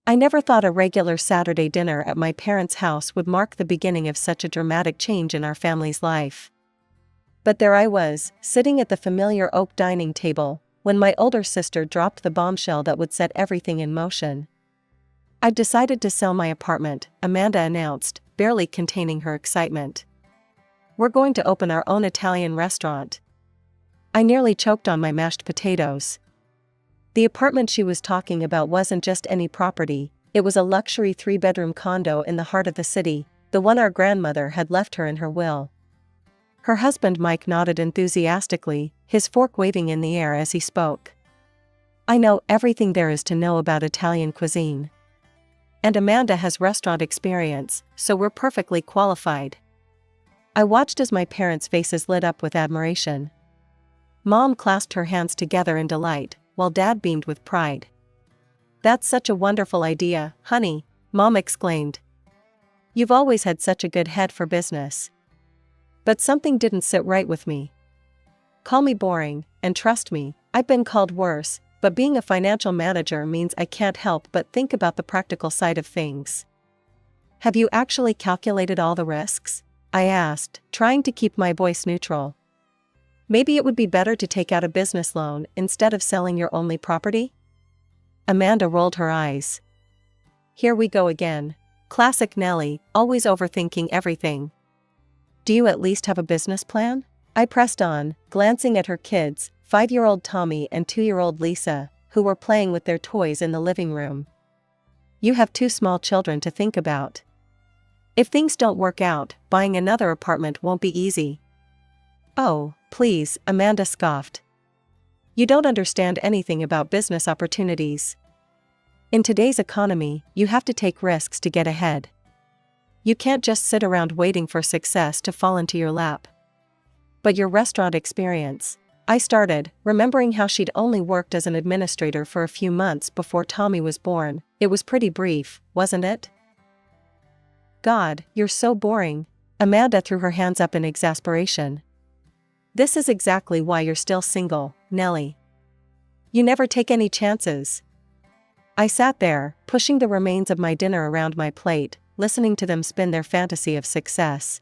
I never thought a regular Saturday dinner at my parents' house would mark the beginning of such a dramatic change in our family's life. But there I was, sitting at the familiar oak dining table, when my older sister dropped the bombshell that would set everything in motion. "I'd decided to sell my apartment," Amanda announced, barely containing her excitement. "We're going to open our own Italian restaurant." I nearly choked on my mashed potatoes. The apartment she was talking about wasn't just any property, it was a luxury 3-bedroom condo in the heart of the city, the one our grandmother had left her in her will. Her husband Mike nodded enthusiastically, his fork waving in the air as he spoke. "I know everything there is to know about Italian cuisine. And Amanda has restaurant experience, so we're perfectly qualified." I watched as my parents' faces lit up with admiration. Mom clasped her hands together in delight, while Dad beamed with pride. "That's such a wonderful idea, honey," Mom exclaimed. "You've always had such a good head for business." But something didn't sit right with me. Call me boring, and trust me, I've been called worse, but being a financial manager means I can't help but think about the practical side of things. "Have you actually calculated all the risks?" I asked, trying to keep my voice neutral. "Maybe it would be better to take out a business loan instead of selling your only property?" Amanda rolled her eyes. "Here we go again. Classic Nellie, always overthinking everything. Do you at least have a business plan?" I pressed on, glancing at her kids, 5-year-old Tommy and 2-year-old Lisa, who were playing with their toys in the living room. "You have 2 small children to think about. If things don't work out, buying another apartment won't be easy." "Oh, please," Amanda scoffed. "You don't understand anything about business opportunities. In today's economy, you have to take risks to get ahead. You can't just sit around waiting for success to fall into your lap." "But your restaurant experience," I started, remembering how she'd only worked as an administrator for a few months before Tommy was born. "It was pretty brief, wasn't it?" "God, you're so boring." Amanda threw her hands up in exasperation. "This is exactly why you're still single, Nellie. You never take any chances." I sat there, pushing the remains of my dinner around my plate, listening to them spin their fantasy of success.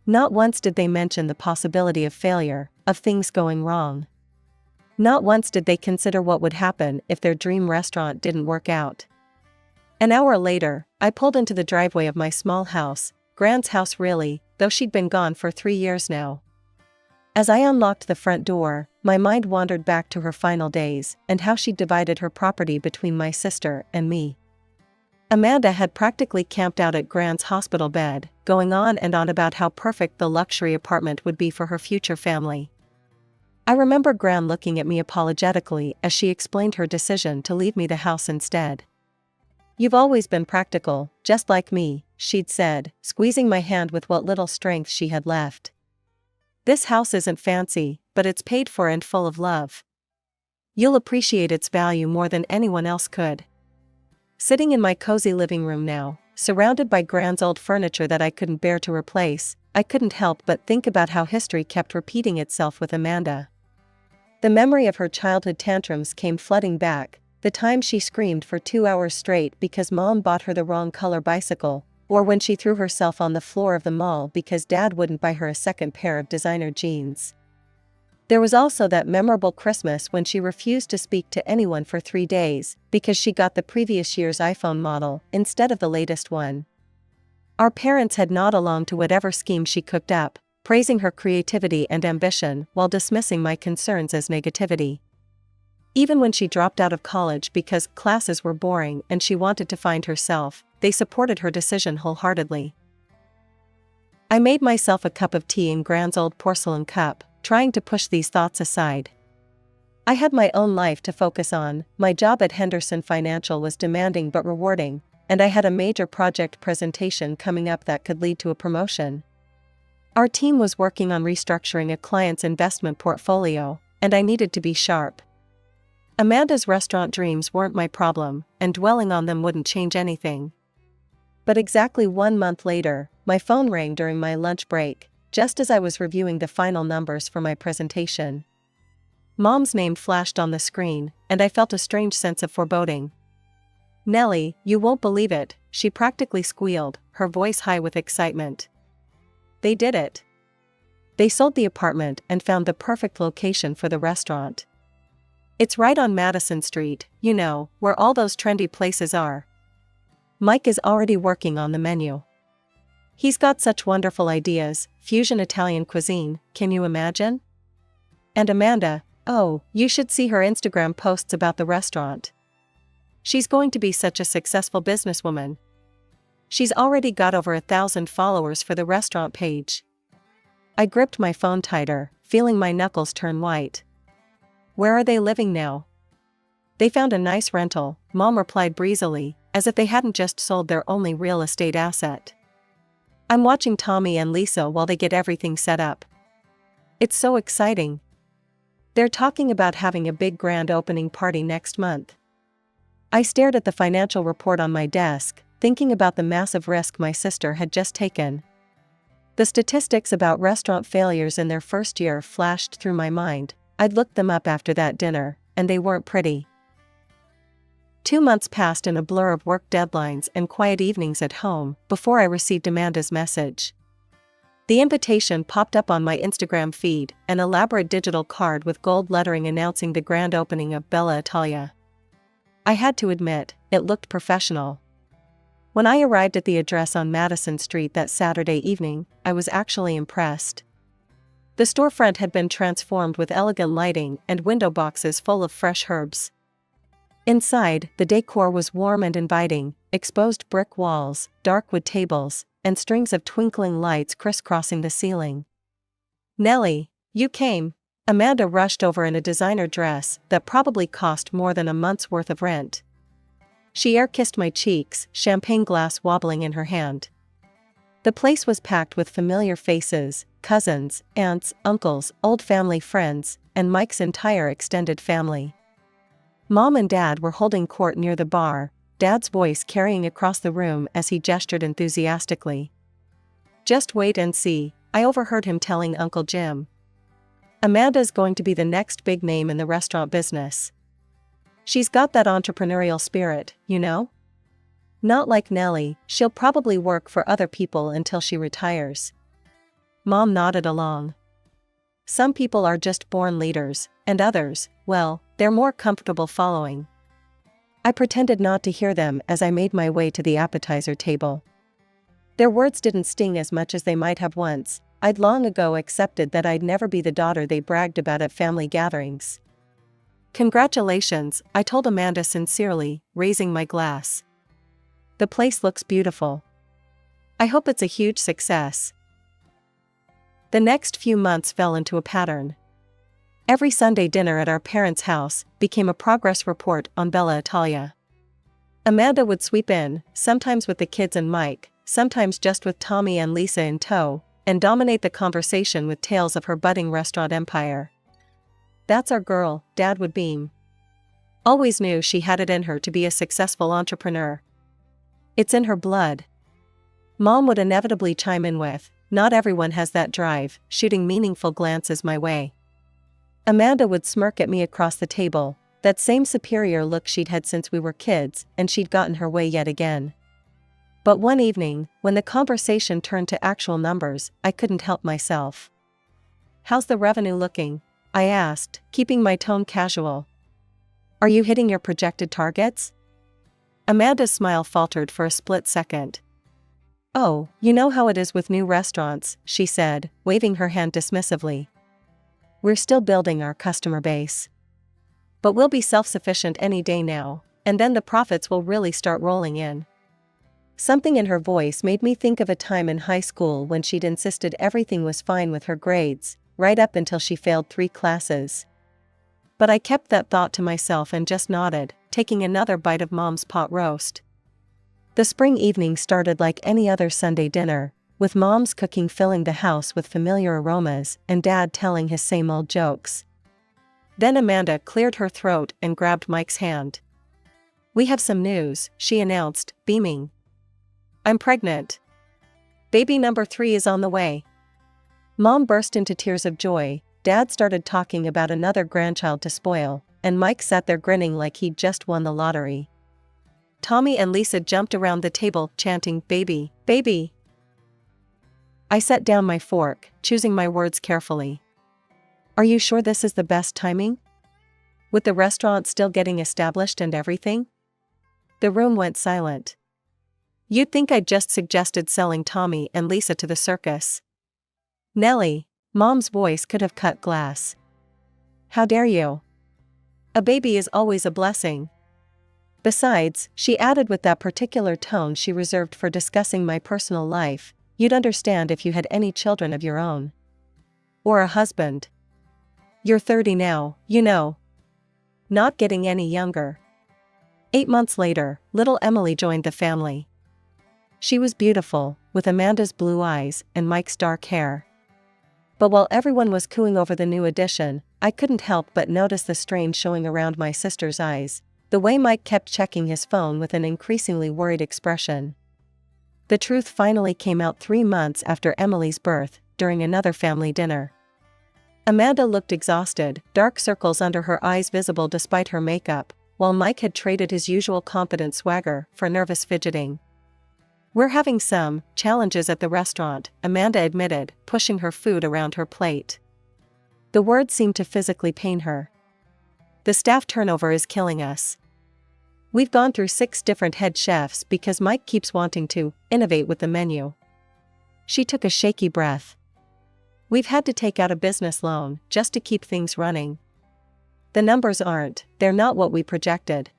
Not once did they mention the possibility of failure, of things going wrong. Not once did they consider what would happen if their dream restaurant didn't work out. An hour later, I pulled into the driveway of my small house, Grand's house really, though she'd been gone for 3 years now. As I unlocked the front door, my mind wandered back to her final days and how she'd divided her property between my sister and me. Amanda had practically camped out at Grand's hospital bed, going on and on about how perfect the luxury apartment would be for her future family. I remember Gran looking at me apologetically as she explained her decision to leave me the house instead. "You've always been practical, just like me," she'd said, squeezing my hand with what little strength she had left. "This house isn't fancy, but it's paid for and full of love. You'll appreciate its value more than anyone else could." Sitting in my cozy living room now, surrounded by Gran's old furniture that I couldn't bear to replace, I couldn't help but think about how history kept repeating itself with Amanda. The memory of her childhood tantrums came flooding back, the time she screamed for 2 hours straight because Mom bought her the wrong color bicycle, or when she threw herself on the floor of the mall because Dad wouldn't buy her a second pair of designer jeans. There was also that memorable Christmas when she refused to speak to anyone for 3 days because she got the previous year's iPhone model instead of the latest one. Our parents had nod along to whatever scheme she cooked up, praising her creativity and ambition while dismissing my concerns as negativity. Even when she dropped out of college because classes were boring and she wanted to find herself, they supported her decision wholeheartedly. I made myself a cup of tea in Gran's old porcelain cup, trying to push these thoughts aside. I had my own life to focus on, my job at Henderson Financial was demanding but rewarding, and I had a major project presentation coming up that could lead to a promotion. Our team was working on restructuring a client's investment portfolio, and I needed to be sharp. Amanda's restaurant dreams weren't my problem, and dwelling on them wouldn't change anything. But exactly 1 month later, my phone rang during my lunch break, just as I was reviewing the final numbers for my presentation. Mom's name flashed on the screen, and I felt a strange sense of foreboding. Nellie, you won't believe it, she practically squealed, her voice high with excitement. They did it. They sold the apartment and found the perfect location for the restaurant. It's right on Madison Street, you know, where all those trendy places are. Mike is already working on the menu. He's got such wonderful ideas, fusion Italian cuisine, can you imagine? And Amanda, oh, you should see her Instagram posts about the restaurant. She's going to be such a successful businesswoman. She's already got over 1,000 followers for the restaurant page. I gripped my phone tighter, feeling my knuckles turn white. Where are they living now? They found a nice rental, Mom replied breezily, as if they hadn't just sold their only real estate asset. I'm watching Tommy and Lisa while they get everything set up. It's so exciting. They're talking about having a big grand opening party next month. I stared at the financial report on my desk, thinking about the massive risk my sister had just taken. The statistics about restaurant failures in their first year flashed through my mind. I'd looked them up after that dinner, and they weren't pretty. 2 months passed in a blur of work deadlines and quiet evenings at home before I received Amanda's message. The invitation popped up on my Instagram feed, an elaborate digital card with gold lettering announcing the grand opening of Bella Italia. I had to admit, it looked professional. When I arrived at the address on Madison Street that Saturday evening, I was actually impressed. The storefront had been transformed with elegant lighting and window boxes full of fresh herbs. Inside, the decor was warm and inviting, exposed brick walls, dark wood tables, and strings of twinkling lights crisscrossing the ceiling. Nellie, you came. Amanda rushed over in a designer dress that probably cost more than a month's worth of rent. She air-kissed my cheeks, champagne glass wobbling in her hand. The place was packed with familiar faces, cousins, aunts, uncles, old family friends, and Mike's entire extended family. Mom and Dad were holding court near the bar, Dad's voice carrying across the room as he gestured enthusiastically. Just wait and see, I overheard him telling Uncle Jim. Amanda's going to be the next big name in the restaurant business. She's got that entrepreneurial spirit, you know? Not like Nellie, she'll probably work for other people until she retires. Mom nodded along. Some people are just born leaders, and others, well, they're more comfortable following. I pretended not to hear them as I made my way to the appetizer table. Their words didn't sting as much as they might have once. I'd long ago accepted that I'd never be the daughter they bragged about at family gatherings. Congratulations, I told Amanda sincerely, raising my glass. The place looks beautiful. I hope it's a huge success. The next few months fell into a pattern. Every Sunday dinner at our parents' house became a progress report on Bella Italia. Amanda would sweep in, sometimes with the kids and Mike, sometimes just with Tommy and Lisa in tow, and dominate the conversation with tales of her budding restaurant empire. That's our girl, Dad would beam. Always knew she had it in her to be a successful entrepreneur. It's in her blood. Mom would inevitably chime in with, not everyone has that drive, shooting meaningful glances my way. Amanda would smirk at me across the table, that same superior look she'd had since we were kids, and she'd gotten her way yet again. But one evening, when the conversation turned to actual numbers, I couldn't help myself. How's the revenue looking? I asked, keeping my tone casual. Are you hitting your projected targets? Amanda's smile faltered for a split second. Oh, you know how it is with new restaurants, she said, waving her hand dismissively. We're still building our customer base. But we'll be self-sufficient any day now, and then the profits will really start rolling in. Something in her voice made me think of a time in high school when she'd insisted everything was fine with her grades, right up until she failed 3 classes. But I kept that thought to myself and just nodded, taking another bite of Mom's pot roast. The spring evening started like any other Sunday dinner, with Mom's cooking filling the house with familiar aromas and Dad telling his same old jokes. Then Amanda cleared her throat and grabbed Mike's hand. We have some news, she announced, beaming. I'm pregnant. Baby number 3 is on the way. Mom burst into tears of joy, Dad started talking about another grandchild to spoil, and Mike sat there grinning like he'd just won the lottery. Tommy and Lisa jumped around the table, chanting, "Baby, baby." I set down my fork, choosing my words carefully. "Are you sure this is the best timing? With the restaurant still getting established and everything?" The room went silent. "You'd think I'd just suggested selling Tommy and Lisa to the circus." "Nellie," Mom's voice could have cut glass. "How dare you? A baby is always a blessing." Besides, she added with that particular tone she reserved for discussing my personal life, "You'd understand if you had any children of your own. Or a husband. You're 30 now, you know. Not getting any younger." 8 months later, little Emily joined the family. She was beautiful, with Amanda's blue eyes and Mike's dark hair. But while everyone was cooing over the new addition, I couldn't help but notice the strain showing around my sister's eyes, the way Mike kept checking his phone with an increasingly worried expression. The truth finally came out 3 months after Emily's birth, during another family dinner. Amanda looked exhausted, dark circles under her eyes visible despite her makeup, while Mike had traded his usual confident swagger for nervous fidgeting. "We're having some challenges at the restaurant," Amanda admitted, pushing her food around her plate. The words seemed to physically pain her. "The staff turnover is killing us. We've gone through 6 different head chefs because Mike keeps wanting to innovate with the menu." She took a shaky breath. "We've had to take out a business loan just to keep things running. The numbers they're not what we projected."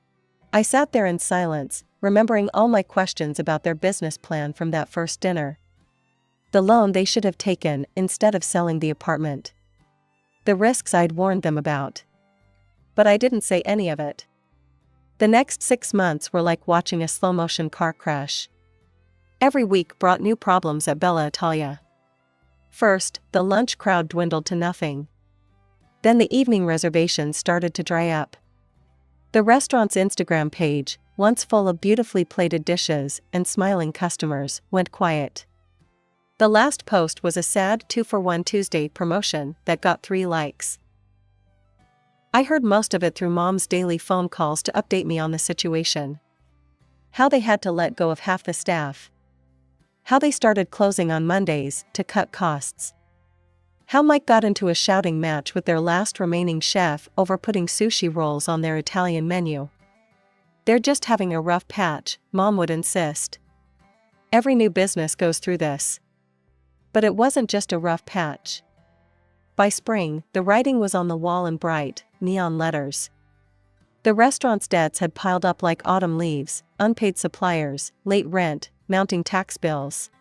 I sat there in silence, remembering all my questions about their business plan from that first dinner. The loan they should have taken instead of selling the apartment. The risks I'd warned them about. But I didn't say any of it. The next 6 months were like watching a slow-motion car crash. Every week brought new problems at Bella Italia. First, the lunch crowd dwindled to nothing. Then the evening reservations started to dry up. The restaurant's Instagram page, once full of beautifully plated dishes and smiling customers, went quiet. The last post was a sad 2-for-1 Tuesday promotion that got 3 likes. I heard most of it through Mom's daily phone calls to update me on the situation. How they had to let go of half the staff. How they started closing on Mondays to cut costs. How Mike got into a shouting match with their last remaining chef over putting sushi rolls on their Italian menu. "They're just having a rough patch," Mom would insist. "Every new business goes through this." But it wasn't just a rough patch. By spring, the writing was on the wall in bright, neon letters. The restaurant's debts had piled up like autumn leaves: unpaid suppliers, late rent, mounting tax bills.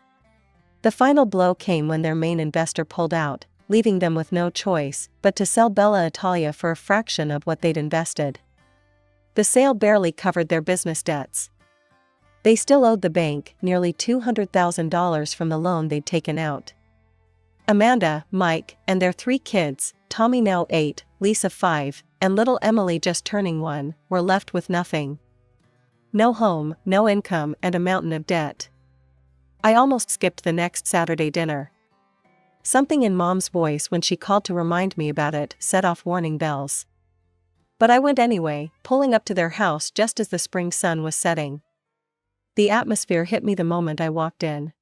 The final blow came when their main investor pulled out, leaving them with no choice but to sell Bella Italia for a fraction of what they'd invested. The sale barely covered their business debts. They still owed the bank nearly $200,000 from the loan they'd taken out. Amanda, Mike, and their 3 kids, Tommy now 8, Lisa 5, and little Emily just turning 1, were left with nothing. No home, no income, and a mountain of debt. I almost skipped the next Saturday dinner. Something in Mom's voice when she called to remind me about it set off warning bells. But I went anyway, pulling up to their house just as the spring sun was setting. The atmosphere hit me the moment I walked in.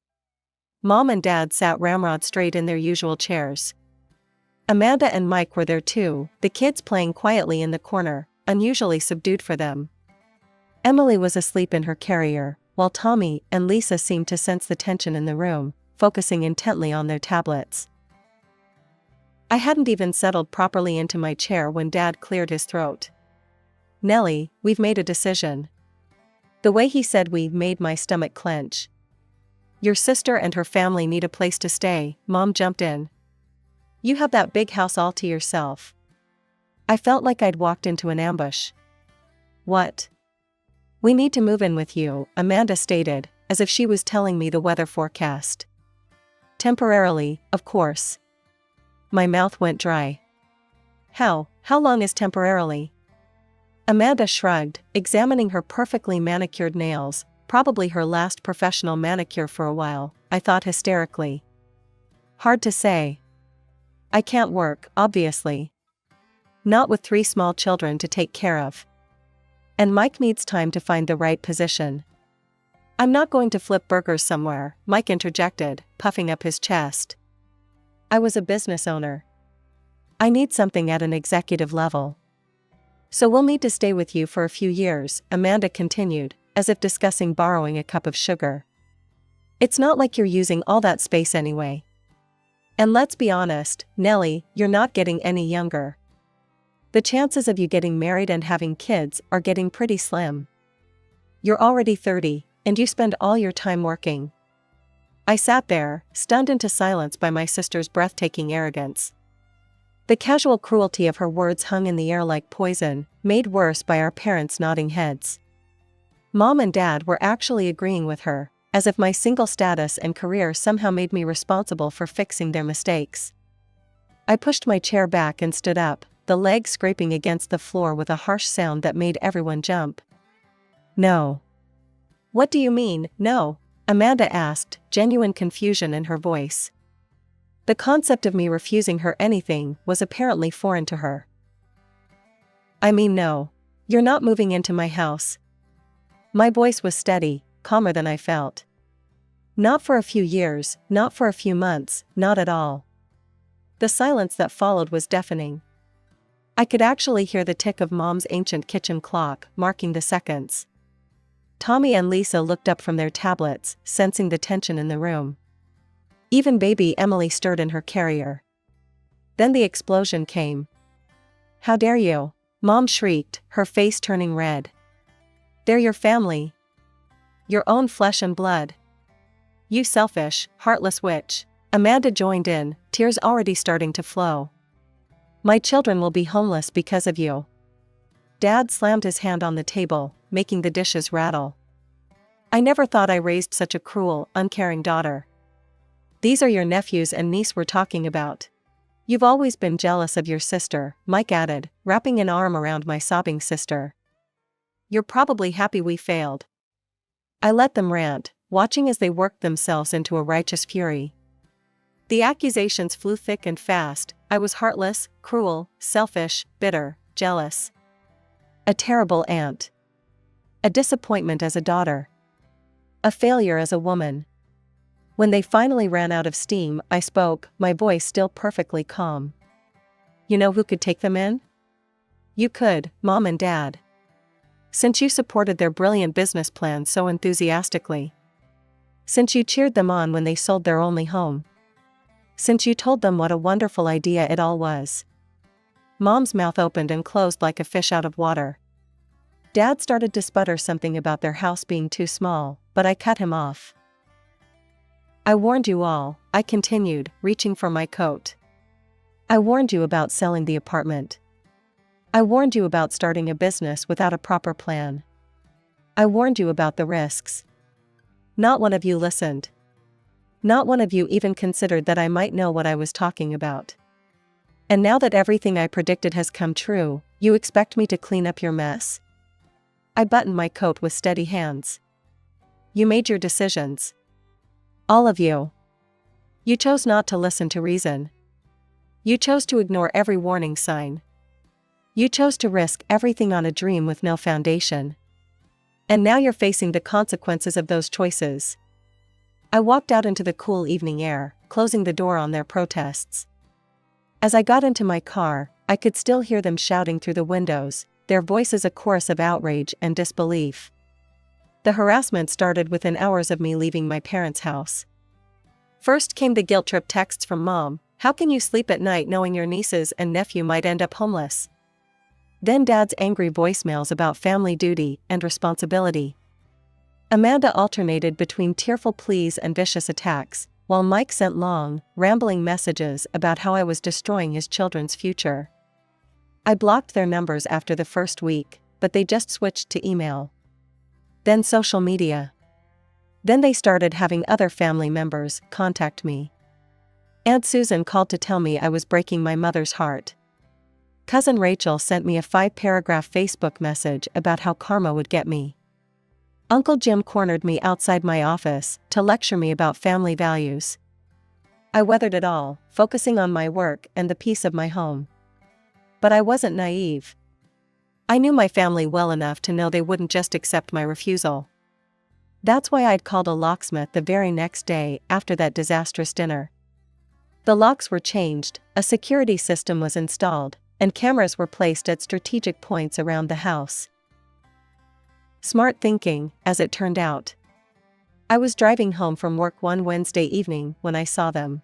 Mom and Dad sat ramrod straight in their usual chairs. Amanda and Mike were there too, the kids playing quietly in the corner, unusually subdued for them. Emily was asleep in her carrier, while Tommy and Lisa seemed to sense the tension in the room, focusing intently on their tablets. I hadn't even settled properly into my chair when Dad cleared his throat. "Nellie, we've made a decision." The way he said "we" made my stomach clench. "Your sister and her family need a place to stay," Mom jumped in. "You have that big house all to yourself." I felt like I'd walked into an ambush. "What?" "We need to move in with you," Amanda stated, as if she was telling me the weather forecast. "Temporarily, of course." My mouth went dry. How long is temporarily?" Amanda shrugged, examining her perfectly manicured nails, probably her last professional manicure for a while, I thought hysterically. "Hard to say. I can't work, obviously. Not with 3 small children to take care of. And Mike needs time to find the right position. I'm not going to flip burgers somewhere, Mike interjected, puffing up his chest. I was a business owner. I need something at an executive level. So we'll need to stay with you for a few years, Amanda continued, as if discussing borrowing a cup of sugar. It's not like you're using all that space anyway. And let's be honest, Nellie, you're not getting any younger. The chances of you getting married and having kids are getting pretty slim. You're already 30, and you spend all your time working. I sat there, stunned into silence by my sister's breathtaking arrogance. The casual cruelty of her words hung in the air like poison, made worse by our parents' nodding heads. Mom and Dad were actually agreeing with her, as if my single status and career somehow made me responsible for fixing their mistakes. I pushed my chair back and stood up, the leg scraping against the floor with a harsh sound that made everyone jump. No. What do you mean, no? Amanda asked, genuine confusion in her voice. The concept of me refusing her anything was apparently foreign to her. I mean no. You're not moving into my house. My voice was steady, calmer than I felt. Not for a few years, not for a few months, not at all. The silence that followed was deafening. I could actually hear the tick of Mom's ancient kitchen clock, marking the seconds. Tommy and Lisa looked up from their tablets, sensing the tension in the room. Even baby Emily stirred in her carrier. Then the explosion came. How dare you? Mom shrieked, her face turning red. They're your family. Your own flesh and blood. You selfish, heartless witch. Amanda joined in, tears already starting to flow. My children will be homeless because of you. Dad slammed his hand on the table, making the dishes rattle. I never thought I raised such a cruel, uncaring daughter. These are your nephews and niece we're talking about. You've always been jealous of your sister, Mike added, wrapping an arm around my sobbing sister. You're probably happy we failed. I let them rant, watching as they worked themselves into a righteous fury. The accusations flew thick and fast. I was heartless, cruel, selfish, bitter, jealous. A terrible aunt. A disappointment as a daughter. A failure as a woman. When they finally ran out of steam, I spoke, my voice still perfectly calm. You know who could take them in? You could, Mom and Dad. Since you supported their brilliant business plan so enthusiastically. Since you cheered them on when they sold their only home. Since you told them what a wonderful idea it all was. Mom's mouth opened and closed like a fish out of water. Dad started to sputter something about their house being too small, but I cut him off. I warned you all, I continued, reaching for my coat. I warned you about selling the apartment. I warned you about starting a business without a proper plan. I warned you about the risks. Not one of you listened. Not one of you even considered that I might know what I was talking about. And now that everything I predicted has come true, you expect me to clean up your mess? I buttoned my coat with steady hands. You made your decisions. All of you. You chose not to listen to reason. You chose to ignore every warning sign. You chose to risk everything on a dream with no foundation. And now you're facing the consequences of those choices. I walked out into the cool evening air, closing the door on their protests. As I got into my car, I could still hear them shouting through the windows, their voices a chorus of outrage and disbelief. The harassment started within hours of me leaving my parents' house. First came the guilt trip texts from Mom, how can you sleep at night knowing your nieces and nephew might end up homeless? Then Dad's angry voicemails about family duty and responsibility. Amanda alternated between tearful pleas and vicious attacks, while Mike sent long, rambling messages about how I was destroying his children's future. I blocked their numbers after the first week, but they just switched to email. Then social media. Then they started having other family members contact me. Aunt Susan called to tell me I was breaking my mother's heart. Cousin Rachel sent me a 5-paragraph Facebook message about how karma would get me. Uncle Jim cornered me outside my office to lecture me about family values. I weathered it all, focusing on my work and the peace of my home. But I wasn't naive. I knew my family well enough to know they wouldn't just accept my refusal. That's why I'd called a locksmith the very next day after that disastrous dinner. The locks were changed, a security system was installed, and cameras were placed at strategic points around the house. Smart thinking, as it turned out. I was driving home from work one Wednesday evening when I saw them.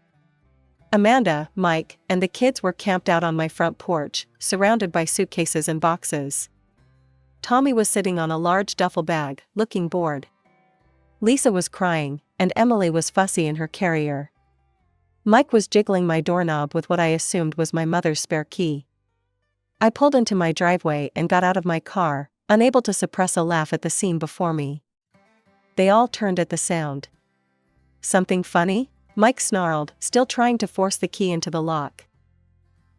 Amanda, Mike, and the kids were camped out on my front porch, surrounded by suitcases and boxes. Tommy was sitting on a large duffel bag, looking bored. Lisa was crying, and Emily was fussy in her carrier. Mike was jiggling my doorknob with what I assumed was my mother's spare key. I pulled into my driveway and got out of my car, unable to suppress a laugh at the scene before me. They all turned at the sound. "Something funny?" Mike snarled, still trying to force the key into the lock.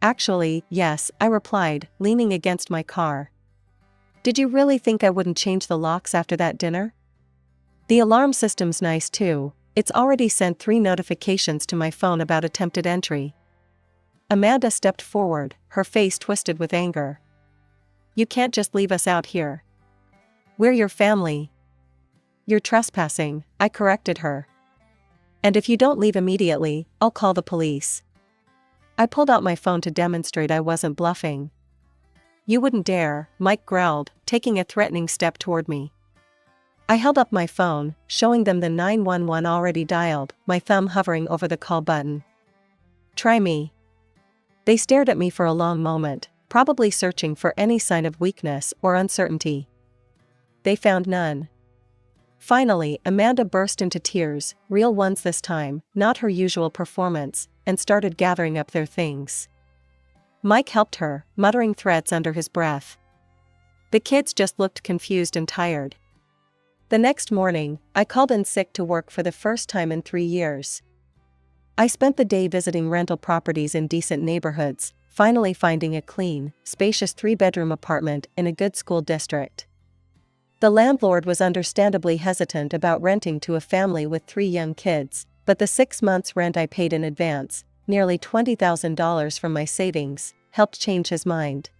"Actually, yes," I replied, leaning against my car. "Did you really think I wouldn't change the locks after that dinner? The alarm system's nice too. It's already sent 3 notifications to my phone about attempted entry." Amanda stepped forward, her face twisted with anger. "You can't just leave us out here. We're your family." "You're trespassing," I corrected her. "And if you don't leave immediately, I'll call the police." I pulled out my phone to demonstrate I wasn't bluffing. "You wouldn't dare," Mike growled, taking a threatening step toward me. I held up my phone, showing them the 911 already dialed, my thumb hovering over the call button. "Try me." They stared at me for a long moment, probably searching for any sign of weakness or uncertainty. They found none. Finally, Amanda burst into tears, real ones this time, not her usual performance, and started gathering up their things. Mike helped her, muttering threats under his breath. The kids just looked confused and tired. The next morning, I called in sick to work for the first time in 3 years. I spent the day visiting rental properties in decent neighborhoods, finally finding a clean, spacious 3-bedroom apartment in a good school district. The landlord was understandably hesitant about renting to a family with 3 young kids, but the 6 months' rent I paid in advance, nearly $20,000 from my savings, helped change his mind.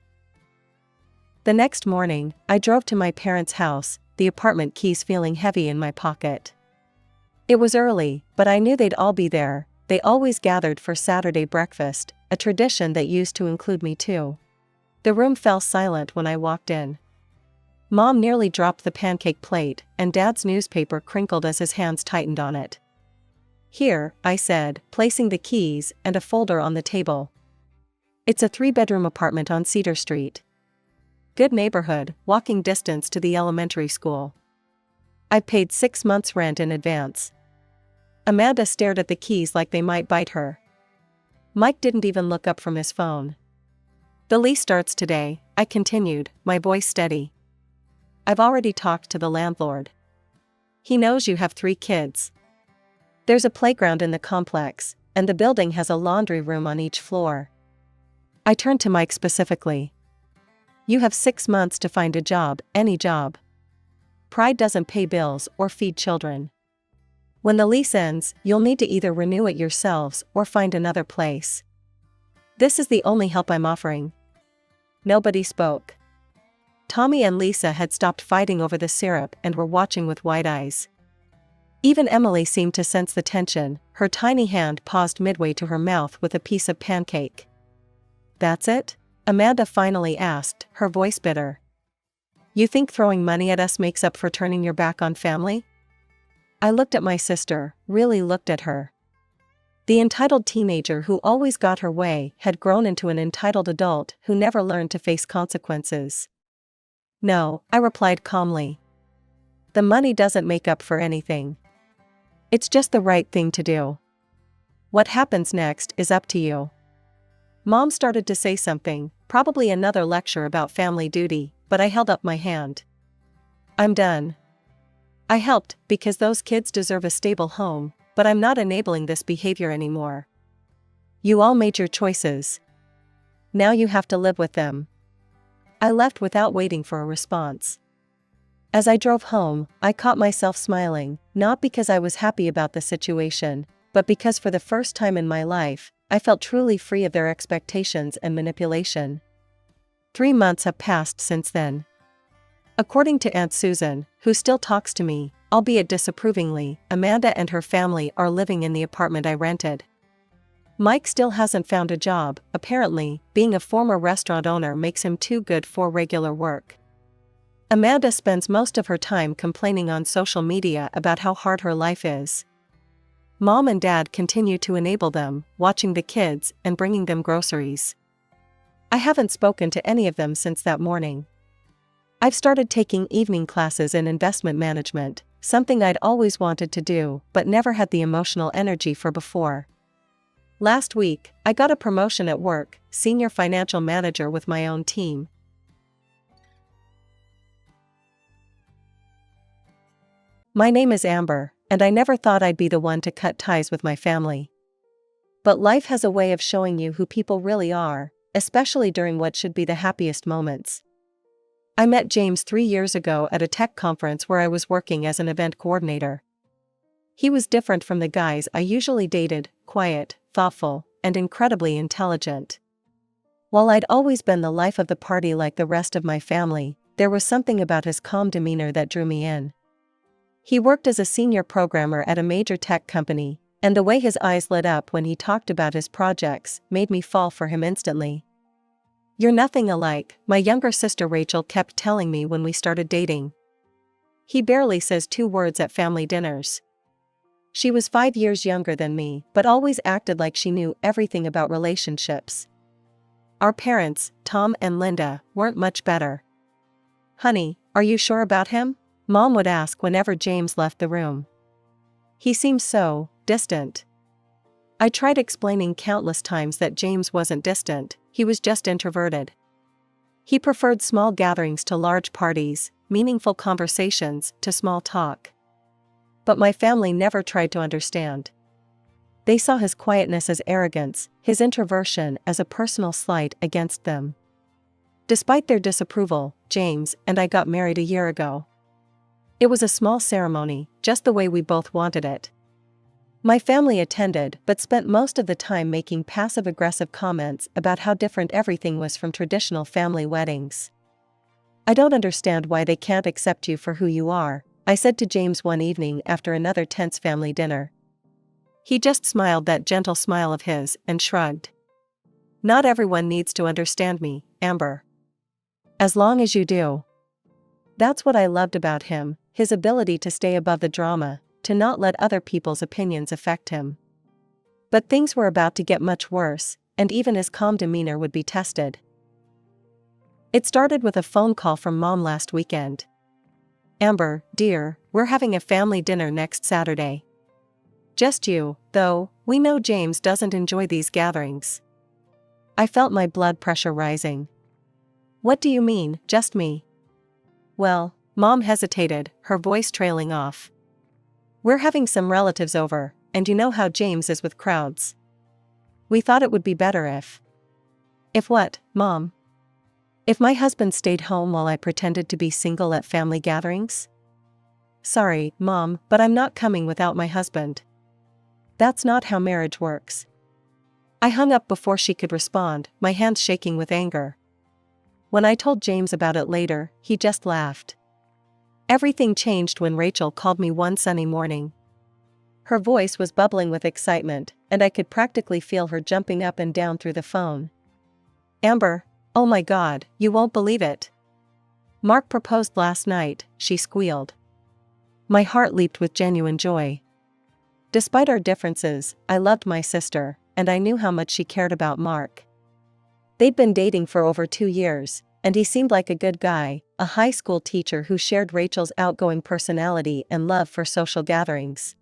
The next morning, I drove to my parents' house, the apartment keys feeling heavy in my pocket. It was early, but I knew they'd all be there. They always gathered for Saturday breakfast, a tradition that used to include me too. The room fell silent when I walked in. Mom nearly dropped the pancake plate, and Dad's newspaper crinkled as his hands tightened on it. "Here," I said, placing the keys and a folder on the table. "It's a 3-bedroom apartment on Cedar Street. Good neighborhood, walking distance to the elementary school. I paid 6 months' rent in advance." Amanda stared at the keys like they might bite her. Mike didn't even look up from his phone. "The lease starts today," I continued, my voice steady. "I've already talked to the landlord. He knows you have 3 kids. There's a playground in the complex, and the building has a laundry room on each floor." I turned to Mike specifically. "You have 6 months to find a job, any job. Pride doesn't pay bills or feed children. When the lease ends, you'll need to either renew it yourselves or find another place. This is the only help I'm offering." Nobody spoke. Tommy and Lisa had stopped fighting over the syrup and were watching with wide eyes. Even Emily seemed to sense the tension, her tiny hand paused midway to her mouth with a piece of pancake. "That's it?" Amanda finally asked, her voice bitter. "You think throwing money at us makes up for turning your back on family?" I looked at my sister, really looked at her. The entitled teenager who always got her way had grown into an entitled adult who never learned to face consequences. "No," I replied calmly. "The money doesn't make up for anything. It's just the right thing to do. What happens next is up to you." Mom started to say something, probably another lecture about family duty, but I held up my hand. "I'm done. I helped because those kids deserve a stable home, but I'm not enabling this behavior anymore. You all made your choices. Now you have to live with them." I left without waiting for a response. As I drove home, I caught myself smiling, not because I was happy about the situation, but because for the first time in my life, I felt truly free of their expectations and manipulation. 3 months have passed since then. According to Aunt Susan, who still talks to me, albeit disapprovingly, Amanda and her family are living in the apartment I rented. Mike still hasn't found a job. Apparently, being a former restaurant owner makes him too good for regular work. Amanda spends most of her time complaining on social media about how hard her life is. Mom and Dad continue to enable them, watching the kids and bringing them groceries. I haven't spoken to any of them since that morning. I've started taking evening classes in investment management, something I'd always wanted to do but never had the emotional energy for before. Last week, I got a promotion at work, senior financial manager with my own team. My name is Amber, and I never thought I'd be the one to cut ties with my family. But life has a way of showing you who people really are, especially during what should be the happiest moments. I met James 3 years ago at a tech conference where I was working as an event coordinator. He was different from the guys I usually dated, quiet, thoughtful, and incredibly intelligent. While I'd always been the life of the party like the rest of my family, there was something about his calm demeanor that drew me in. He worked as a senior programmer at a major tech company, and the way his eyes lit up when he talked about his projects made me fall for him instantly. "You're nothing alike," my younger sister Rachel kept telling me when we started dating. He barely says 2 words at family dinners. She was 5 years younger than me, but always acted like she knew everything about relationships. Our parents, Tom and Linda, weren't much better. "Honey, are you sure about him?" Mom would ask whenever James left the room. "He seems so distant." I tried explaining countless times that James wasn't distant, he was just introverted. He preferred small gatherings to large parties, meaningful conversations to small talk. But my family never tried to understand. They saw his quietness as arrogance, his introversion as a personal slight against them. Despite their disapproval, James and I got married a year ago. It was a small ceremony, just the way we both wanted it. My family attended but spent most of the time making passive-aggressive comments about how different everything was from traditional family weddings. "I don't understand why they can't accept you for who you are," I said to James one evening after another tense family dinner. He just smiled that gentle smile of his and shrugged. "Not everyone needs to understand me, Amber. As long as you do." That's what I loved about him, his ability to stay above the drama, to not let other people's opinions affect him. But things were about to get much worse, and even his calm demeanor would be tested. It started with a phone call from Mom last weekend. "Amber, dear, we're having a family dinner next Saturday. Just you, though, we know James doesn't enjoy these gatherings." I felt my blood pressure rising. "What do you mean, just me?" "Well," Mom hesitated, her voice trailing off. "We're having some relatives over, and you know how James is with crowds. We thought it would be better if..." "If what, Mom?" "If my husband stayed home while I pretended to be single at family gatherings?" "Sorry, Mom, but I'm not coming without my husband. That's not how marriage works." I hung up before she could respond, my hands shaking with anger. When I told James about it later, he just laughed. Everything changed when Rachel called me one sunny morning. Her voice was bubbling with excitement, and I could practically feel her jumping up and down through the phone. "Amber, oh my God, you won't believe it. Mark proposed last night," she squealed. My heart leaped with genuine joy. Despite our differences, I loved my sister, and I knew how much she cared about Mark. They'd been dating for over 2 years, and he seemed like a good guy, a high school teacher who shared Rachel's outgoing personality and love for social gatherings.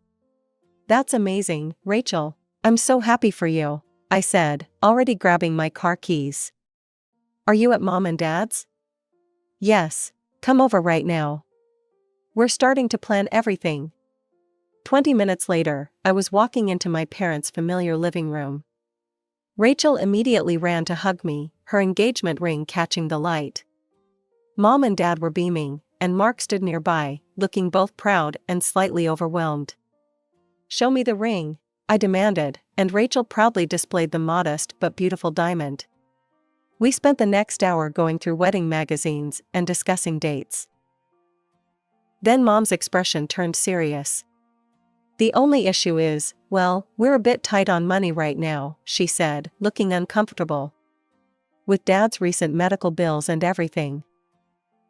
"That's amazing, Rachel. I'm so happy for you," I said, already grabbing my car keys. "Are you at Mom and Dad's?" "Yes. Come over right now. We're starting to plan everything." 20 minutes later, I was walking into my parents' familiar living room. Rachel immediately ran to hug me, her engagement ring catching the light. Mom and Dad were beaming, and Mark stood nearby, looking both proud and slightly overwhelmed. "Show me the ring," I demanded, and Rachel proudly displayed the modest but beautiful diamond. We spent the next hour going through wedding magazines and discussing dates. Then Mom's expression turned serious. "The only issue is, well, we're a bit tight on money right now," she said, looking uncomfortable. "With Dad's recent medical bills and everything."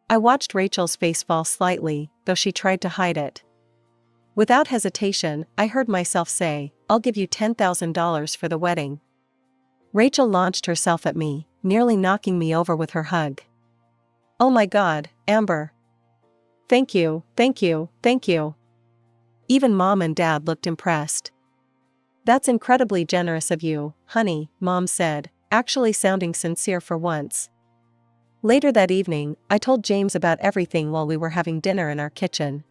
I watched Rachel's face fall slightly, though she tried to hide it. Without hesitation, I heard myself say, "I'll give you $10,000 for the wedding." Rachel launched herself at me, nearly knocking me over with her hug. "Oh my God, Amber. Thank you, thank you, thank you." Even Mom and Dad looked impressed. "That's incredibly generous of you, honey," Mom said, actually sounding sincere for once. Later that evening, I told James about everything while we were having dinner in our kitchen.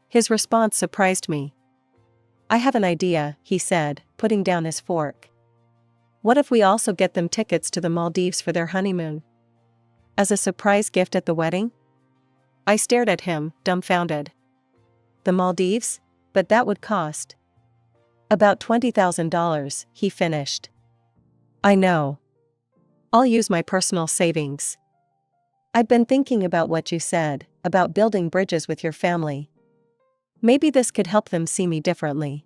His response surprised me. "I have an idea," he said, putting down his fork. "What if we also get them tickets to the Maldives for their honeymoon? As a surprise gift at the wedding?" I stared at him, dumbfounded. "The Maldives? But that would cost about $20,000, he finished. "I know. I'll use my personal savings." "I've been thinking about what you said, about building bridges with your family. Maybe this could help them see me differently."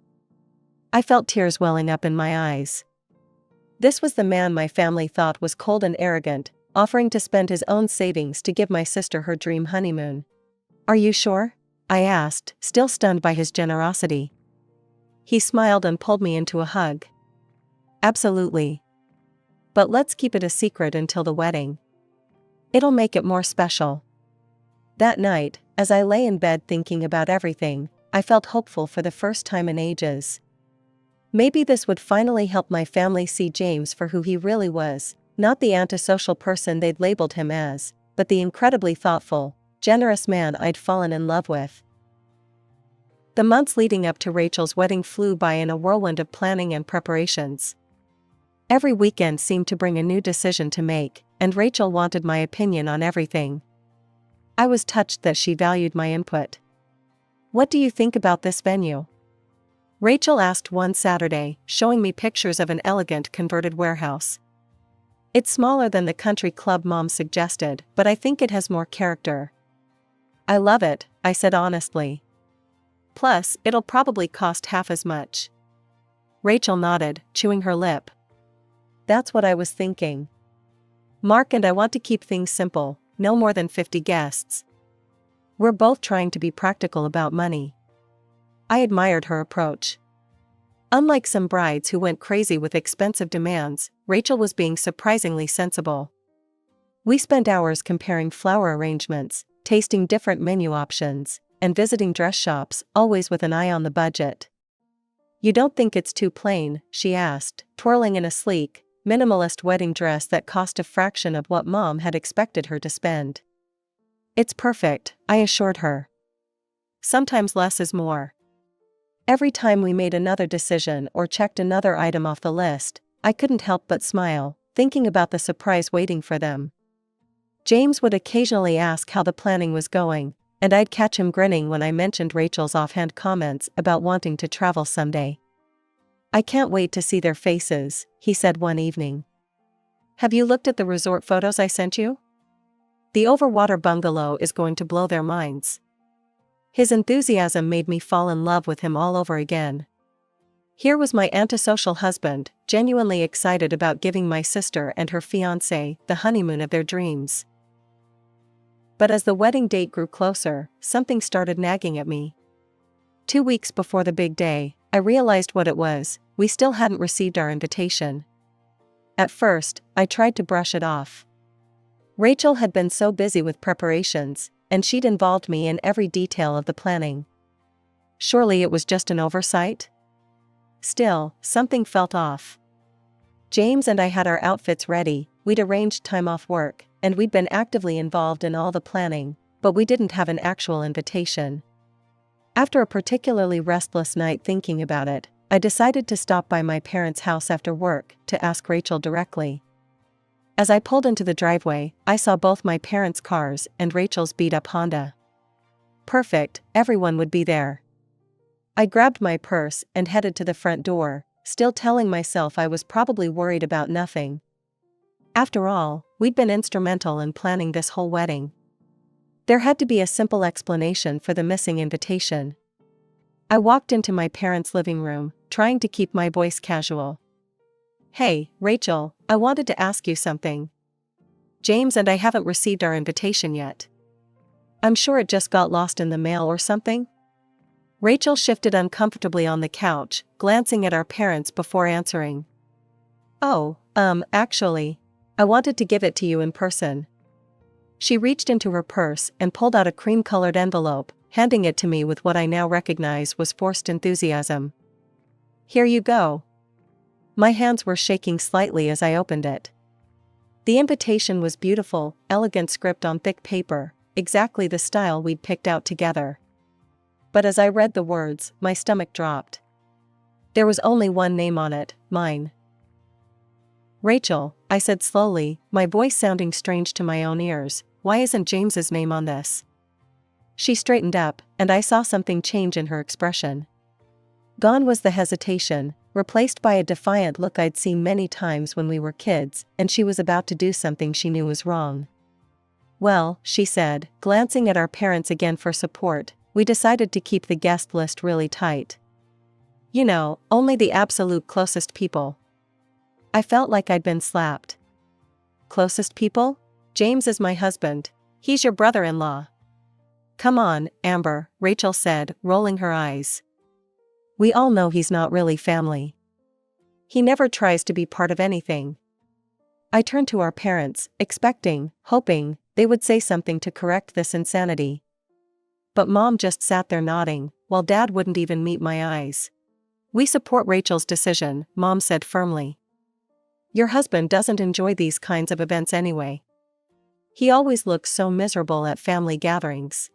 I felt tears welling up in my eyes. This was the man my family thought was cold and arrogant, offering to spend his own savings to give my sister her dream honeymoon. "Are you sure?" I asked, still stunned by his generosity. He smiled and pulled me into a hug. "Absolutely. But let's keep it a secret until the wedding. It'll make it more special." That night, as I lay in bed thinking about everything, I felt hopeful for the first time in ages. Maybe this would finally help my family see James for who he really was, not the antisocial person they'd labeled him as, but the incredibly thoughtful, generous man I'd fallen in love with. The months leading up to Rachel's wedding flew by in a whirlwind of planning and preparations. Every weekend seemed to bring a new decision to make, and Rachel wanted my opinion on everything. I was touched that she valued my input. "What do you think about this venue?" Rachel asked one Saturday, showing me pictures of an elegant converted warehouse. "It's smaller than the country club Mom suggested, but I think it has more character." "I love it," I said honestly. "Plus, it'll probably cost half as much." Rachel nodded, chewing her lip. "That's what I was thinking. Mark and I want to keep things simple, no more than 50 guests. We're both trying to be practical about money." I admired her approach. Unlike some brides who went crazy with expensive demands, Rachel was being surprisingly sensible. We spent hours comparing flower arrangements, tasting different menu options, and visiting dress shops, always with an eye on the budget. "You don't think it's too plain?" she asked, twirling in a sleek, minimalist wedding dress that cost a fraction of what Mom had expected her to spend. "It's perfect," I assured her. "Sometimes less is more." Every time we made another decision or checked another item off the list, I couldn't help but smile, thinking about the surprise waiting for them. James would occasionally ask how the planning was going, and I'd catch him grinning when I mentioned Rachel's offhand comments about wanting to travel someday. "I can't wait to see their faces," he said one evening. "Have you looked at the resort photos I sent you? The overwater bungalow is going to blow their minds." His enthusiasm made me fall in love with him all over again. Here was my antisocial husband, genuinely excited about giving my sister and her fiancé the honeymoon of their dreams. But as the wedding date grew closer, something started nagging at me. 2 weeks before the big day, I realized what it was: we still hadn't received our invitation. At first, I tried to brush it off. Rachel had been so busy with preparations, and she'd involved me in every detail of the planning. Surely it was just an oversight? Still, something felt off. James and I had our outfits ready, we'd arranged time off work, and we'd been actively involved in all the planning, but we didn't have an actual invitation. After a particularly restless night thinking about it, I decided to stop by my parents' house after work to ask Rachel directly. As I pulled into the driveway, I saw both my parents' cars and Rachel's beat-up Honda. Perfect, everyone would be there. I grabbed my purse and headed to the front door, still telling myself I was probably worried about nothing. After all, we'd been instrumental in planning this whole wedding. There had to be a simple explanation for the missing invitation. I walked into my parents' living room, trying to keep my voice casual. "Hey, Rachel, I wanted to ask you something. James and I haven't received our invitation yet. I'm sure it just got lost in the mail or something." Rachel shifted uncomfortably on the couch, glancing at our parents before answering. "Oh, actually, I wanted to give it to you in person." She reached into her purse and pulled out a cream-colored envelope, handing it to me with what I now recognize was forced enthusiasm. "Here you go." My hands were shaking slightly as I opened it. The invitation was beautiful, elegant script on thick paper, exactly the style we'd picked out together. But as I read the words, my stomach dropped. There was only one name on it, mine. "Rachel," I said slowly, my voice sounding strange to my own ears, "why isn't James's name on this?" She straightened up, and I saw something change in her expression. Gone was the hesitation, replaced by a defiant look I'd seen many times when we were kids, and she was about to do something she knew was wrong. "Well," she said, glancing at our parents again for support, "we decided to keep the guest list really tight. You know, only the absolute closest people." I felt like I'd been slapped. "Closest people? James is my husband. He's your brother-in-law." "Come on, Amber," Rachel said, rolling her eyes. "We all know he's not really family. He never tries to be part of anything." I turned to our parents, expecting, hoping, they would say something to correct this insanity. But Mom just sat there nodding, while Dad wouldn't even meet my eyes. "We support Rachel's decision," Mom said firmly. "Your husband doesn't enjoy these kinds of events anyway. He always looks so miserable at family gatherings."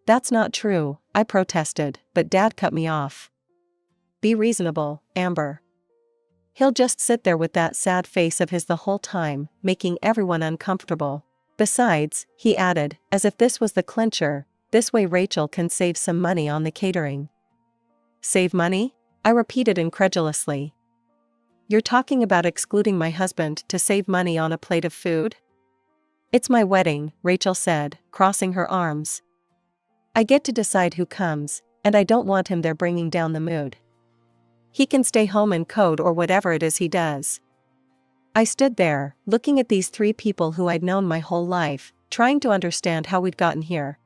"That's not true," I protested, but Dad cut me off. "Be reasonable, Amber. He'll just sit there with that sad face of his the whole time, making everyone uncomfortable. Besides," he added, as if this was the clincher, "this way Rachel can save some money on the catering." "Save money?" I repeated incredulously. "You're talking about excluding my husband to save money on a plate of food?" "It's my wedding," Rachel said, crossing her arms. "I get to decide who comes, and I don't want him there bringing down the mood. He can stay home and code or whatever it is he does." I stood there, looking at these three people who I'd known my whole life, trying to understand how we'd gotten here.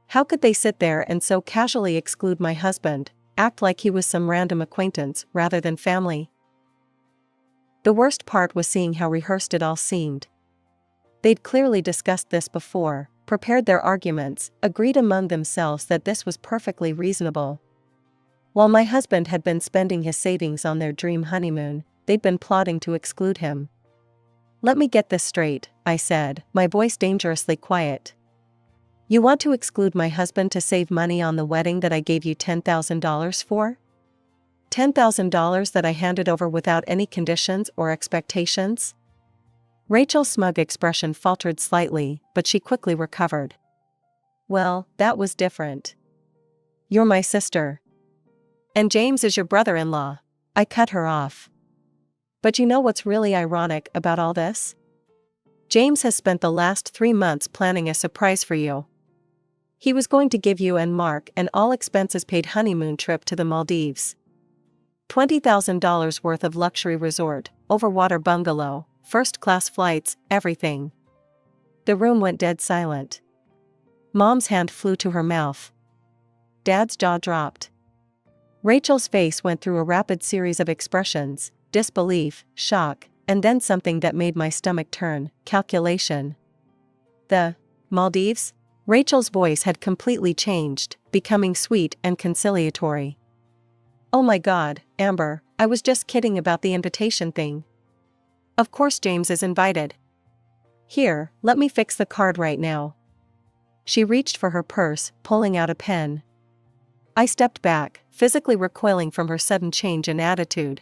How could they sit there and so casually exclude my husband, act like he was some random acquaintance rather than family? The worst part was seeing how rehearsed it all seemed. They'd clearly discussed this before, prepared their arguments, agreed among themselves that this was perfectly reasonable. While my husband had been spending his savings on their dream honeymoon, they'd been plotting to exclude him. "Let me get this straight," I said, my voice dangerously quiet. "You want to exclude my husband to save money on the wedding that I gave you $10,000 for? $10,000 that I handed over without any conditions or expectations?" Rachel's smug expression faltered slightly, but she quickly recovered. "Well, that was different. You're my sister. And James is your brother-in-law." I cut her off. "But you know what's really ironic about all this? James has spent the last 3 months planning a surprise for you. He was going to give you and Mark an all-expenses-paid honeymoon trip to the Maldives. $20,000 worth of luxury resort, overwater bungalow, first-class flights, everything." The room went dead silent. Mom's hand flew to her mouth. Dad's jaw dropped. Rachel's face went through a rapid series of expressions: disbelief, shock, and then something that made my stomach turn: calculation. "The Maldives?" Rachel's voice had completely changed, becoming sweet and conciliatory. "Oh my God, Amber, I was just kidding about the invitation thing. Of course James is invited. Here, let me fix the card right now." She reached for her purse, pulling out a pen. I stepped back, physically recoiling from her sudden change in attitude.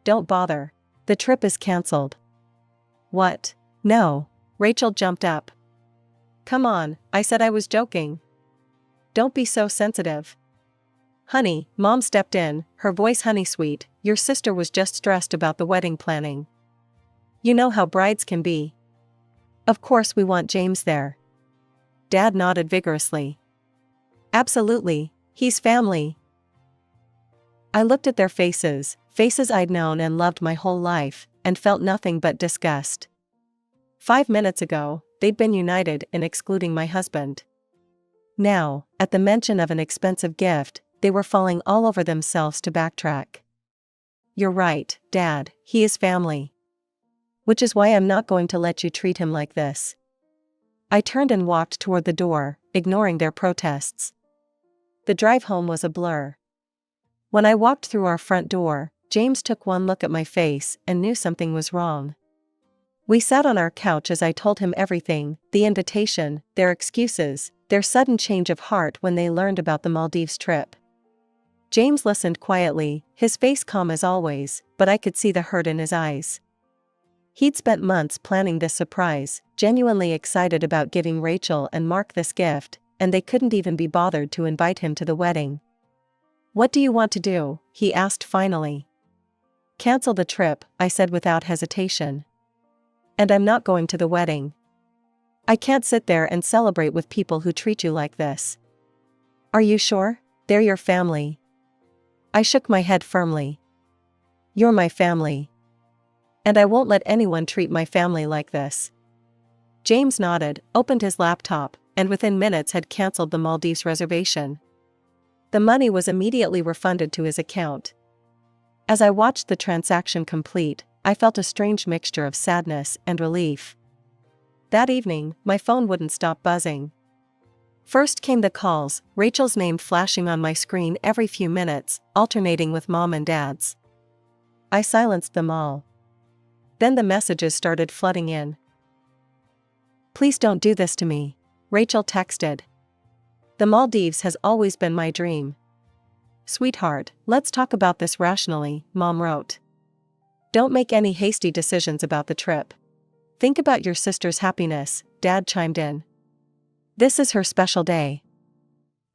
"Don't bother. The trip is cancelled." "What? No." Rachel jumped up. "Come on, I said I was joking. Don't be so sensitive." "Honey," Mom stepped in, her voice honey-sweet, "your sister was just stressed about the wedding planning. You know how brides can be. Of course we want James there. Dad nodded vigorously. Absolutely, he's family. I looked at their faces, faces I'd known and loved my whole life, and felt nothing but disgust. 5 minutes ago, they'd been united in excluding my husband. Now, at the mention of an expensive gift, they were falling all over themselves to backtrack. You're right, Dad, he is family. Which is why I'm not going to let you treat him like this. I turned and walked toward the door, ignoring their protests. The drive home was a blur. When I walked through our front door, James took one look at my face and knew something was wrong. We sat on our couch as I told him everything, the invitation, their excuses, their sudden change of heart when they learned about the Maldives trip. James listened quietly, his face calm as always, but I could see the hurt in his eyes. He'd spent months planning this surprise, genuinely excited about giving Rachel and Mark this gift, and they couldn't even be bothered to invite him to the wedding. What do you want to do? He asked finally. Cancel the trip, I said without hesitation. And I'm not going to the wedding. I can't sit there and celebrate with people who treat you like this. Are you sure? They're your family. I shook my head firmly. You're my family. And I won't let anyone treat my family like this. James nodded, opened his laptop, and within minutes had canceled the Maldives reservation. The money was immediately refunded to his account. As I watched the transaction complete, I felt a strange mixture of sadness and relief. That evening, my phone wouldn't stop buzzing. First came the calls, Rachel's name flashing on my screen every few minutes, alternating with Mom and Dad's. I silenced them all. Then the messages started flooding in. Please don't do this to me, Rachel texted. The Maldives has always been my dream. Sweetheart, let's talk about this rationally, Mom wrote. Don't make any hasty decisions about the trip. Think about your sister's happiness, Dad chimed in. This is her special day.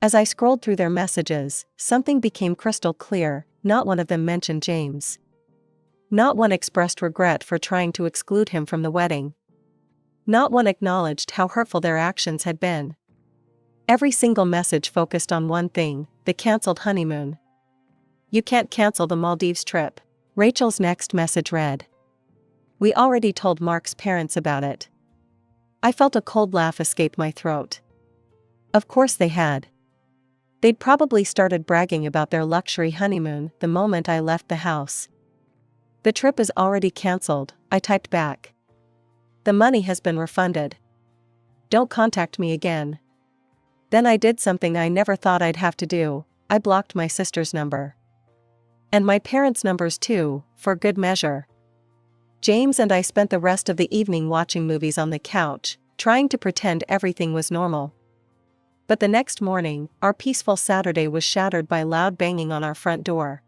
As I scrolled through their messages, something became crystal clear, not one of them mentioned James. Not one expressed regret for trying to exclude him from the wedding. Not one acknowledged how hurtful their actions had been. Every single message focused on one thing, the cancelled honeymoon. You can't cancel the Maldives trip, Rachel's next message read. We already told Mark's parents about it. I felt a cold laugh escape my throat. Of course they had. They'd probably started bragging about their luxury honeymoon the moment I left the house. The trip is already cancelled, I typed back. The money has been refunded. Don't contact me again. Then I did something I never thought I'd have to do, I blocked my sister's number. And my parents' numbers too, for good measure. James and I spent the rest of the evening watching movies on the couch, trying to pretend everything was normal. But the next morning, our peaceful Saturday was shattered by loud banging on our front door.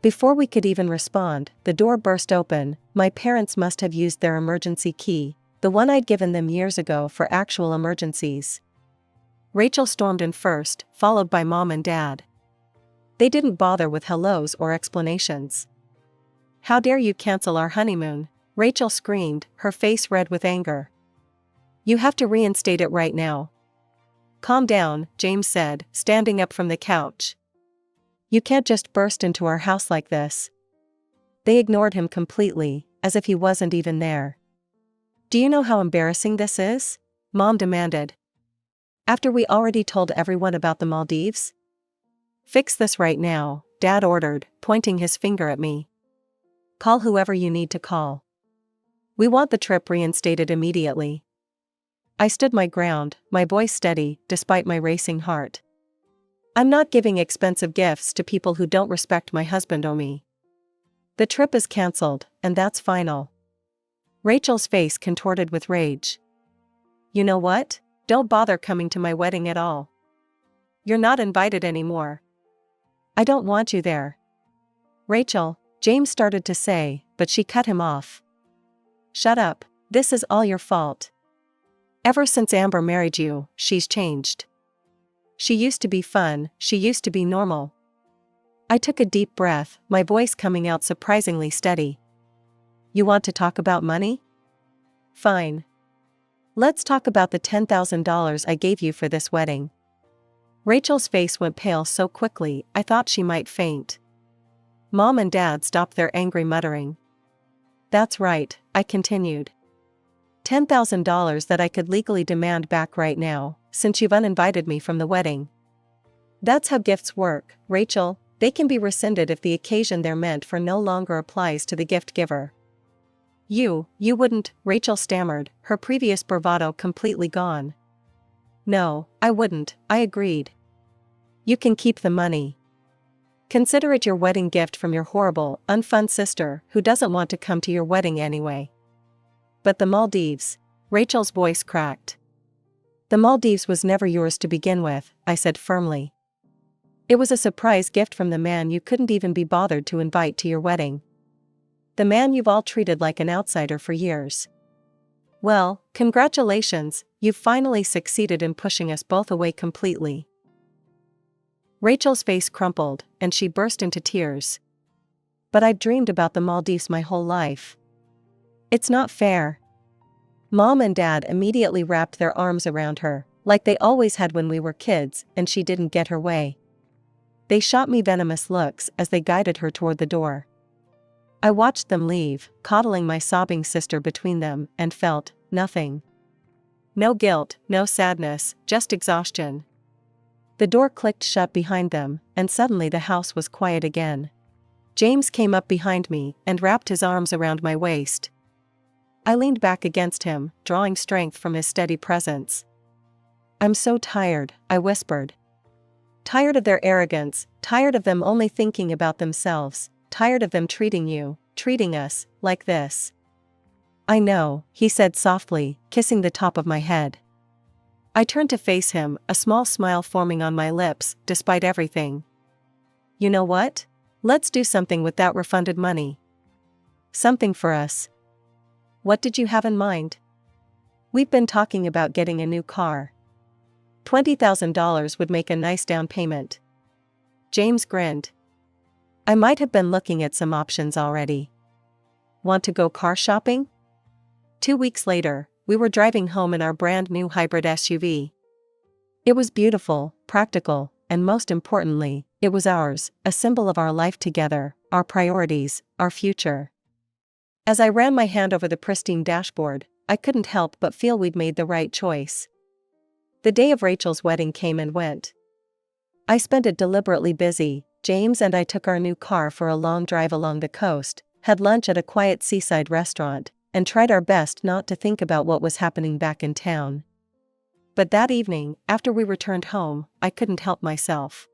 Before we could even respond, the door burst open. My parents must have used their emergency key, the one I'd given them years ago for actual emergencies. Rachel stormed in first, followed by Mom and Dad. They didn't bother with hellos or explanations. How dare you cancel our honeymoon? Rachel screamed, her face red with anger. You have to reinstate it right now. Calm down, James said, standing up from the couch. You can't just burst into our house like this. They ignored him completely, as if he wasn't even there. Do you know how embarrassing this is? Mom demanded. After we already told everyone about the Maldives? Fix this right now, Dad ordered, pointing his finger at me. Call whoever you need to call. We want the trip reinstated immediately. I stood my ground, my voice steady, despite my racing heart. I'm not giving expensive gifts to people who don't respect my husband or me. The trip is cancelled, and that's final. Rachel's face contorted with rage. You know what? Don't bother coming to my wedding at all. You're not invited anymore. I don't want you there. Rachel, James started to say, but she cut him off. Shut up, this is all your fault. Ever since Amber married you, she's changed. She used to be fun, she used to be normal. I took a deep breath, my voice coming out surprisingly steady. You want to talk about money? Fine. Let's talk about the $10,000 I gave you for this wedding. Rachel's face went pale so quickly I thought she might faint. Mom and Dad stopped their angry muttering. That's right, I continued. $10,000 that I could legally demand back right now, since you've uninvited me from the wedding. That's how gifts work, Rachel. They can be rescinded if the occasion they're meant for no longer applies to the gift giver. You wouldn't, Rachel stammered, her previous bravado completely gone. No, I wouldn't, I agreed. You can keep the money. Consider it your wedding gift from your horrible, unfun sister who doesn't want to come to your wedding anyway. But the Maldives. Rachel's voice cracked. The Maldives was never yours to begin with, I said firmly. It was a surprise gift from the man you couldn't even be bothered to invite to your wedding. The man you've all treated like an outsider for years. Well, congratulations, you've finally succeeded in pushing us both away completely. Rachel's face crumpled, and she burst into tears. But I've dreamed about the Maldives my whole life. It's not fair. Mom and Dad immediately wrapped their arms around her, like they always had when we were kids, and she didn't get her way. They shot me venomous looks as they guided her toward the door. I watched them leave, coddling my sobbing sister between them, and felt nothing. No guilt, no sadness, just exhaustion. The door clicked shut behind them, and suddenly the house was quiet again. James came up behind me and wrapped his arms around my waist. I leaned back against him, drawing strength from his steady presence. I'm so tired, I whispered. Tired of their arrogance, tired of them only thinking about themselves, tired of them treating us, like this. I know, he said softly, kissing the top of my head. I turned to face him, a small smile forming on my lips, despite everything. You know what? Let's do something with that refunded money. Something for us. What did you have in mind? We've been talking about getting a new car. $20,000 would make a nice down payment. James grinned. I might have been looking at some options already. Want to go car shopping? 2 weeks later, we were driving home in our brand new hybrid SUV. It was beautiful, practical, and most importantly, it was ours, a symbol of our life together, our priorities, our future. As I ran my hand over the pristine dashboard, I couldn't help but feel we'd made the right choice. The day of Rachel's wedding came and went. I spent it deliberately busy. James and I took our new car for a long drive along the coast, had lunch at a quiet seaside restaurant, and tried our best not to think about what was happening back in town. But that evening, after we returned home, I couldn't help myself.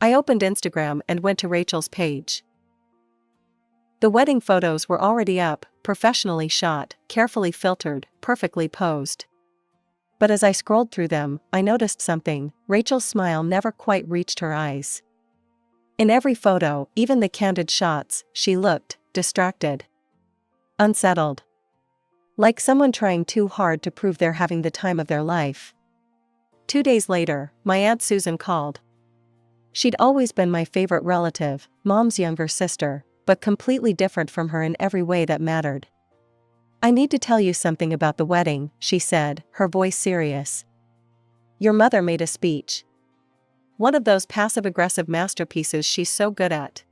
I opened Instagram and went to Rachel's page. The wedding photos were already up, professionally shot, carefully filtered, perfectly posed. But as I scrolled through them, I noticed something. Rachel's smile never quite reached her eyes. In every photo, even the candid shots, she looked distracted. Unsettled. Like someone trying too hard to prove they're having the time of their life. 2 days later, my Aunt Susan called. She'd always been my favorite relative, Mom's younger sister, but completely different from her in every way that mattered. I need to tell you something about the wedding, she said, her voice serious. Your mother made a speech. One of those passive-aggressive masterpieces she's so good at.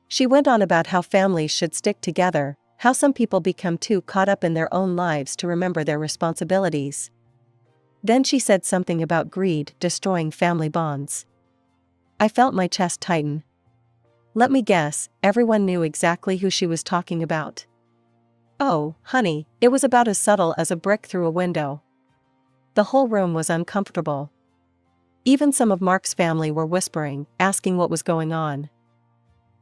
She went on about how families should stick together, how some people become too caught up in their own lives to remember their responsibilities. Then she said something about greed destroying family bonds. I felt my chest tighten. Let me guess, everyone knew exactly who she was talking about. Oh, honey, it was about as subtle as a brick through a window. The whole room was uncomfortable. Even some of Mark's family were whispering, asking what was going on.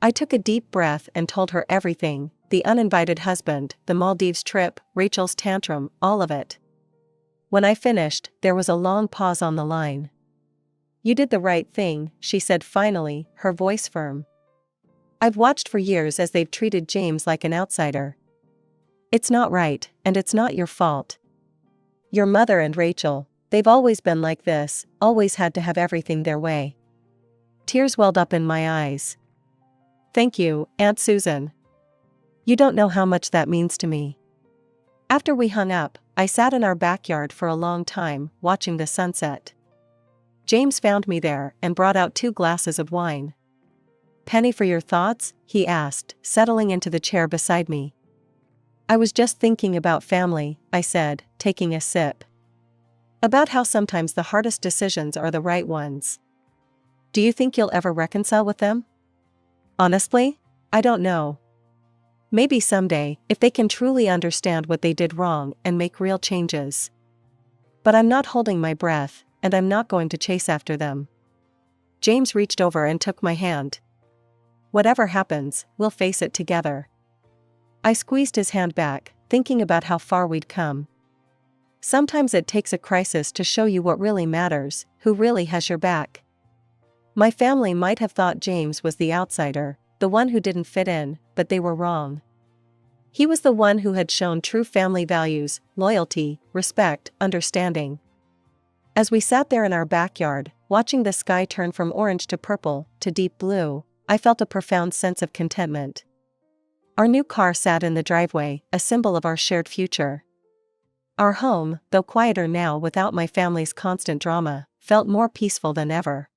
I took a deep breath and told her everything, the uninvited husband, the Maldives trip, Rachel's tantrum, all of it. When I finished, there was a long pause on the line. You did the right thing, she said finally, her voice firm. I've watched for years as they've treated James like an outsider. It's not right, and it's not your fault. Your mother and Rachel, they've always been like this, always had to have everything their way. Tears welled up in my eyes. Thank you, Aunt Susan. You don't know how much that means to me. After we hung up, I sat in our backyard for a long time, watching the sunset. James found me there and brought out 2 glasses of wine. "Penny for your thoughts?" he asked, settling into the chair beside me. "I was just thinking about family," I said, taking a sip. "About how sometimes the hardest decisions are the right ones. Do you think you'll ever reconcile with them?" "Honestly, I don't know. Maybe someday, if they can truly understand what they did wrong and make real changes. But I'm not holding my breath, and I'm not going to chase after them." James reached over and took my hand. "Whatever happens, we'll face it together." I squeezed his hand back, thinking about how far we'd come. Sometimes it takes a crisis to show you what really matters, who really has your back. My family might have thought James was the outsider, the one who didn't fit in, but they were wrong. He was the one who had shown true family values, loyalty, respect, understanding. As we sat there in our backyard, watching the sky turn from orange to purple to deep blue, I felt a profound sense of contentment. Our new car sat in the driveway, a symbol of our shared future. Our home, though quieter now without my family's constant drama, felt more peaceful than ever.